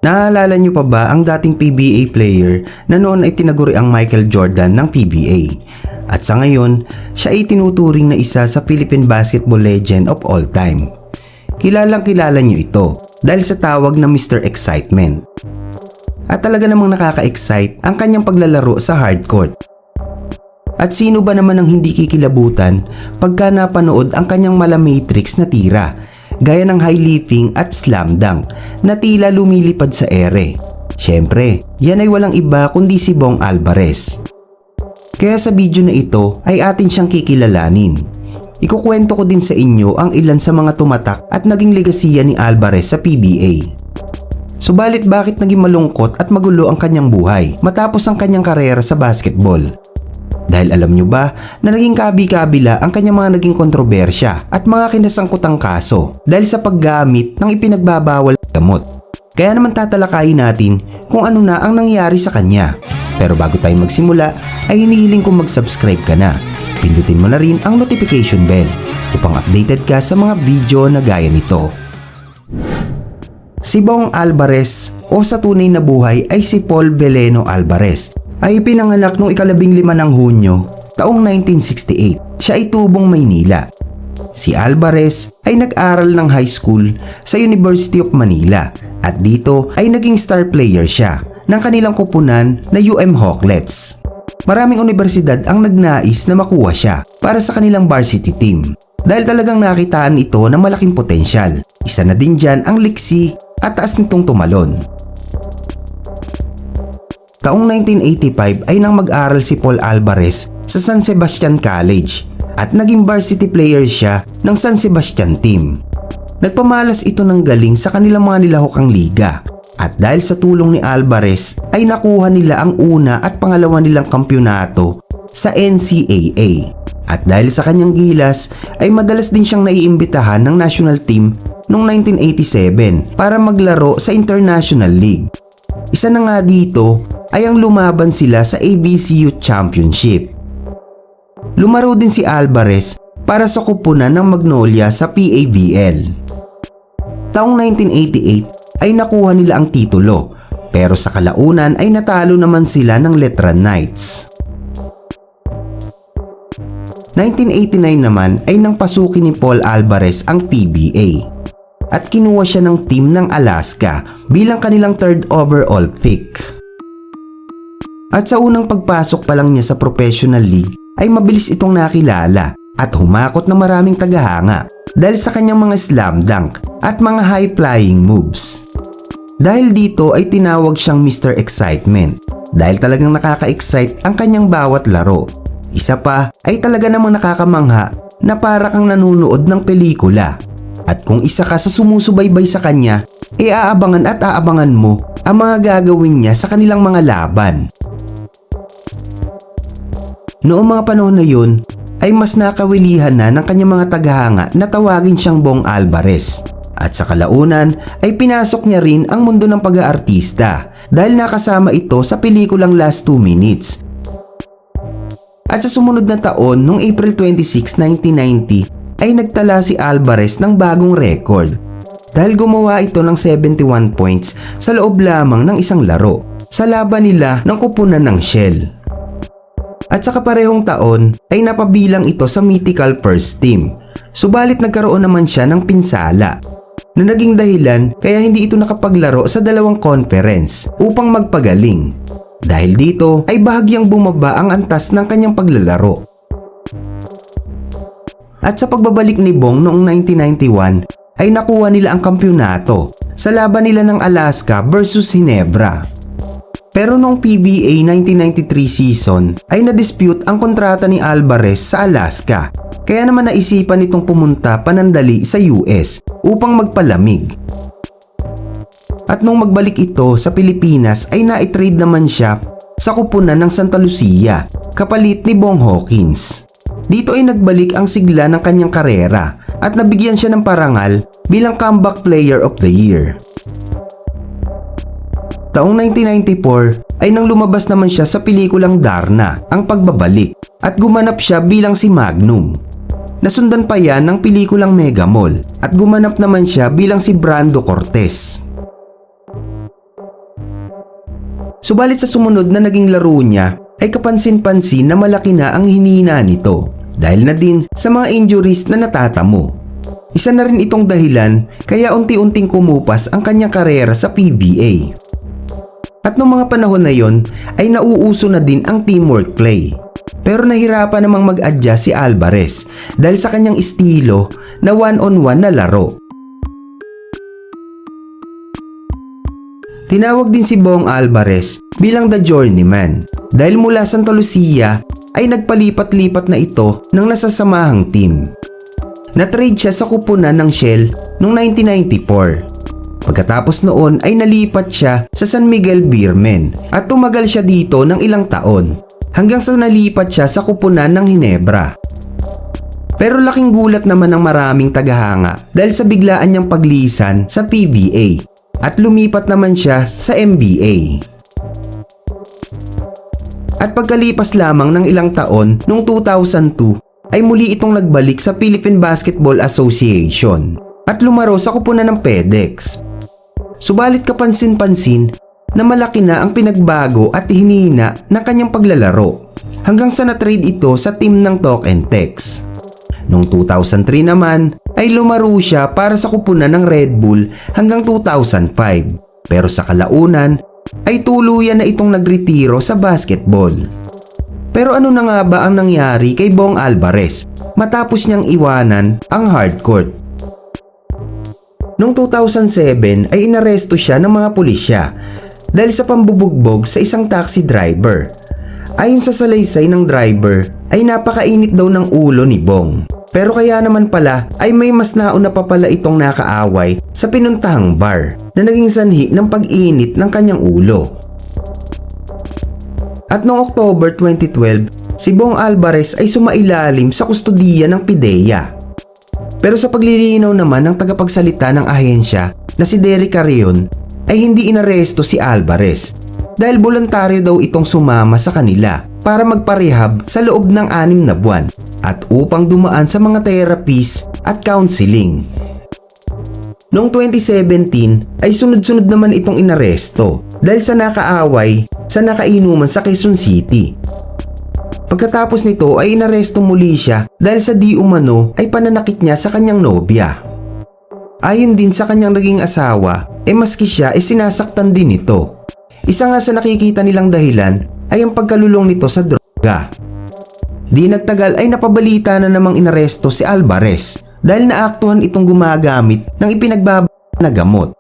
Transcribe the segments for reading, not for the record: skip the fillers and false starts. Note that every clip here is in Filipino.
Naalala niyo pa ba ang dating PBA player na noon ay tinaguri ang Michael Jordan ng PBA? At sa ngayon, siya ay tinuturing na isa sa Philippine basketball legend of all time. Kilalang kilala niyo ito dahil sa tawag na Mr. Excitement. At talaga namang nakaka-excite ang kanyang paglalaro sa hardcourt. At sino ba naman ang hindi kikilabutan pagka napanood ang kanyang mala-matrix na tira, gaya ng high leaping at slam dunk na tila lumilipad sa ere? Syempre, yan ay walang iba kundi si Bong Alvarez. Kaya sa video na ito ay atin siyang kikilalanin. Ikukwento ko din sa inyo ang ilan sa mga tumatak at naging legasiya ni Alvarez sa PBA. Subalit bakit naging malungkot at magulo ang kanyang buhay matapos ang kanyang karera sa basketball? Dahil alam nyo ba na naging kabi-kabila ang kanyang mga naging kontrobersya at mga kinasangkutang kaso dahil sa paggamit ng ipinagbabawal na gamot. Kaya naman tatalakayin natin kung ano na ang nangyari sa kanya. Pero bago tayo magsimula ay hinihiling kong mag-subscribe ka na. Pindutin mo na rin ang notification bell upang updated ka sa mga video na gaya nito. Si Bong Alvarez o sa tunay na buhay ay si Paul Veleno Alvarez ay pinanganak noong 15 ng Hunyo taong 1968. Siya ay tubong Maynila. Si Alvarez ay nag-aral ng high school sa University of Manila at dito ay naging star player siya ng kanilang kupunan na Hawklets. Maraming universidad ang nagnais na makuha siya para sa kanilang varsity team dahil talagang nakitaan ito ng malaking potensyal. Isa na din dyan ang liksi at taas nitong tumalon. Taong 1985 ay nang mag-aral si Paul Alvarez sa San Sebastian College at naging varsity player siya ng San Sebastian team. Nagpamalas ito ng galing sa kanilang mga nilahokang liga at dahil sa tulong ni Alvarez ay nakuha nila ang una at pangalawa nilang kampyonato sa NCAA. At dahil sa kanyang gilas ay madalas din siyang naiimbitahan ng national team noong 1987 para maglaro sa International League. Isa na nga dito ay ang lumaban sila sa ABC Youth Championship. Lumaro din si Alvarez para sa kupunan ng Magnolia sa PABL. Taong 1988 ay nakuha nila ang titulo pero sa kalaunan ay natalo naman sila ng Letran Knights. 1989 naman ay nang pasukin ni Paul Alvarez ang PBA at kinuha siya ng team ng Alaska bilang kanilang 3rd overall pick. At sa unang pagpasok pa lang niya sa professional league ay mabilis itong nakilala at humakot ng maraming tagahanga dahil sa kanyang mga slam dunk at mga high-flying moves. Dahil dito ay tinawag siyang Mr. Excitement dahil talagang nakaka-excite ang kanyang bawat laro. Isa pa ay talaga namang nakakamangha na para kang nanunood ng pelikula. At kung isa ka sa sumusubaybay sa kanya, aabangan at aabangan mo ang mga gagawin niya sa kanilang mga laban. Noong mga panahon na yun, ay mas nakawilihan na ng kanyang mga tagahanga na tawagin siyang Bong Alvarez. At sa kalaunan ay pinasok niya rin ang mundo ng pag-aartista dahil nakasama ito sa pelikulang Last 2 Minutes. At sa sumunod na taon, noong April 26, 1990, ay nagtala si Alvarez ng bagong record dahil gumawa ito ng 71 points sa loob lamang ng isang laro sa laban nila ng kupunan ng Shell. At sa kaparehong taon ay napabilang ito sa mythical first team. Subalit nagkaroon naman siya ng pinsala na naging dahilan kaya hindi ito nakapaglaro sa dalawang conference upang magpagaling. Dahil dito ay bahagyang bumaba ang antas ng kanyang paglalaro. At sa pagbabalik ni Bong noong 1991 ay nakuha nila ang kampyonato sa laban nila ng Alaska versus Ginebra. Pero noong PBA 1993 season ay na-dispute ang kontrata ni Alvarez sa Alaska. Kaya naman naisipan nitong pumunta panandali sa US upang magpalamig. At nung magbalik ito sa Pilipinas ay na-trade naman siya sa kupunan ng Santa Lucia kapalit ni Bong Hawkins. Dito ay nagbalik ang sigla ng kanyang karera at nabigyan siya ng parangal bilang Comeback Player of the Year. Taong 1994 ay nang lumabas naman siya sa pelikulang Darna, Ang Pagbabalik, at gumanap siya bilang si Magnum. Nasundan pa yan ng pelikulang Mega Mall at gumanap naman siya bilang si Brando Cortez. Subalit sa sumunod na naging laro niya ay kapansin-pansin na malaki na ang hinina nito dahil na din sa mga injuries na natatamo. Isa na rin itong dahilan kaya unti-unting kumupas ang kanyang karera sa PBA. At noong mga panahon na yon ay nauuso na din ang teamwork play. Pero nahirapan namang mag-adjust si Alvarez dahil sa kanyang estilo na one-on-one na laro. Tinawag din si Bong Alvarez bilang The Journeyman dahil mula Santa Lucia ay nagpalipat-lipat na ito ng nasasamahang team. Na-trade siya sa kupunan ng Shell noong 1994. Pagkatapos noon ay nalipat siya sa San Miguel Beermen at tumagal siya dito ng ilang taon hanggang sa nalipat siya sa kupunan ng Ginebra. Pero laking gulat naman ng maraming tagahanga dahil sa biglaan niyang paglisan sa PBA at lumipat naman siya sa NBA. At pagkalipas lamang ng ilang taon noong 2002 ay muli itong nagbalik sa Philippine Basketball Association at lumaro sa kupunan ng PEDEX. Subalit kapansin-pansin na malaki na ang pinagbago at hinina ng kanyang paglalaro hanggang sa na-trade ito sa team ng Talk and Text. Noong 2003 naman ay lumaro siya para sa kupunan ng Red Bull hanggang 2005 pero sa kalaunan ay tuluyan na itong nagretiro sa basketball. Pero ano na nga ba ang nangyari kay Bong Alvarez matapos niyang iwanan ang hardcourt? Noong 2007 ay inaresto siya ng mga pulisya dahil sa pambubugbog sa isang taxi driver. Ayon sa salaysay ng driver ay napakainit daw ng ulo ni Bong. Pero kaya naman pala ay may mas nauna pa pala itong nakaaway sa pinuntahang bar na naging sanhi ng pag-init ng kanyang ulo. At noong October 2012, si Bong Alvarez ay sumailalim sa kustodiya ng PIDEA. Pero sa paglilinaw naman ng tagapagsalita ng ahensya na si Derek Carrion ay hindi inaresto si Alvarez dahil voluntaryo daw itong sumama sa kanila para magparehab sa loob ng 6 na buwan at upang dumaan sa mga therapies at counseling. Noong 2017 ay sunod-sunod naman itong inaresto dahil sa nakaaway sa nakainuman sa Quezon City. Pagkatapos nito ay inaresto muli siya dahil sa di umano ay pananakit niya sa kanyang nobya. Ayon din sa kanyang naging asawa, maski siya ay sinasaktan din ito. Isa nga sa nakikita nilang dahilan ay ang pagkalulong nito sa droga. Di nagtagal ay napabalita na namang inaresto si Alvarez dahil naaktuhan itong gumagamit ng ipinagbabawal na gamot.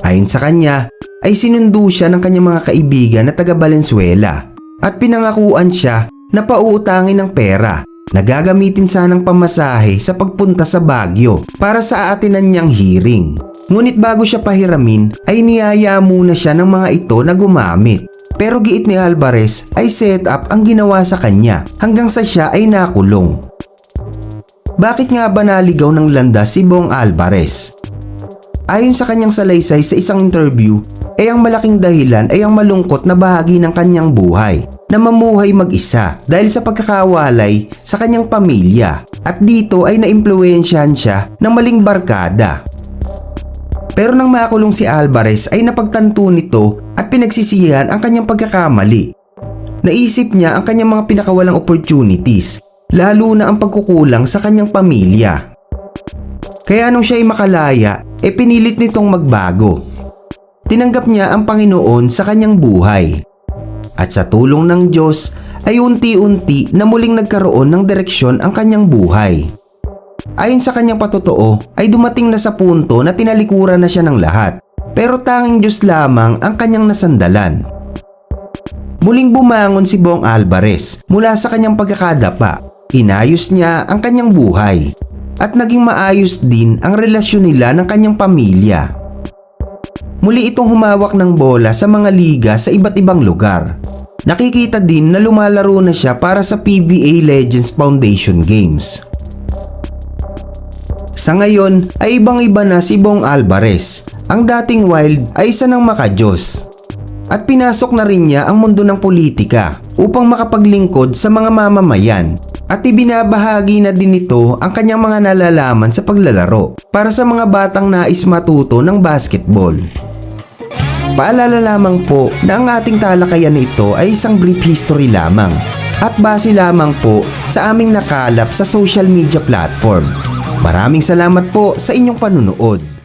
Ayon sa kanya ay sinundo siya ng kanyang mga kaibigan na taga Valenzuela at pinangakuan siya na pauutangin ng pera na gagamitin sanang pamasahe sa pagpunta sa Baguio para sa aatinan niyang hearing. Ngunit bago siya pahiramin ay niyaya muna siya ng mga ito na gumamit. Pero giit ni Alvarez ay set up ang ginawa sa kanya hanggang sa siya ay nakulong. Bakit nga ba naligaw ng landas si Bong Alvarez? Ayon sa kanyang salaysay sa isang interview, ay ang malaking dahilan ay ang malungkot na bahagi ng kanyang buhay na mamuhay mag-isa dahil sa pagkakawalay sa kanyang pamilya at dito ay naimpluwensyahan siya ng maling barkada. Pero nang makulong si Alvarez ay napagtanto nito at pinagsisihan ang kanyang pagkakamali. Naisip niya ang kanyang mga pinakawalang opportunities, lalo na ang pagkukulang sa kanyang pamilya. Kaya nung siya ay makalaya, pinilit nitong magbago. Tinanggap niya ang Panginoon sa kanyang buhay. At sa tulong ng Diyos ay unti-unti na muling nagkaroon ng direksyon ang kanyang buhay. Ayon sa kanyang patotoo ay dumating na sa punto na tinalikuran na siya ng lahat. Pero tanging Diyos lamang ang kanyang nasandalan. Muling bumangon si Bong Alvarez mula sa kanyang pagkakadapa. Inayos niya ang kanyang buhay. At naging maayos din ang relasyon nila ng kanyang pamilya. Muli itong humawak ng bola sa mga liga sa iba't ibang lugar. Nakikita din na lumalaro na siya para sa PBA Legends Foundation Games. Sa ngayon ay ibang-iba na si Bong Alvarez. Ang dating wild ay isa ng makadiyos. At pinasok na rin niya ang mundo ng politika upang makapaglingkod sa mga mamamayan. At ibinabahagi na din nito ang kanyang mga nalalaman sa paglalaro para sa mga batang nais matuto ng basketball. Paalala lamang po na ang ating talakayan na ito ay isang brief history lamang at base lamang po sa aming nakalap sa social media platform. Maraming salamat po sa inyong panunood.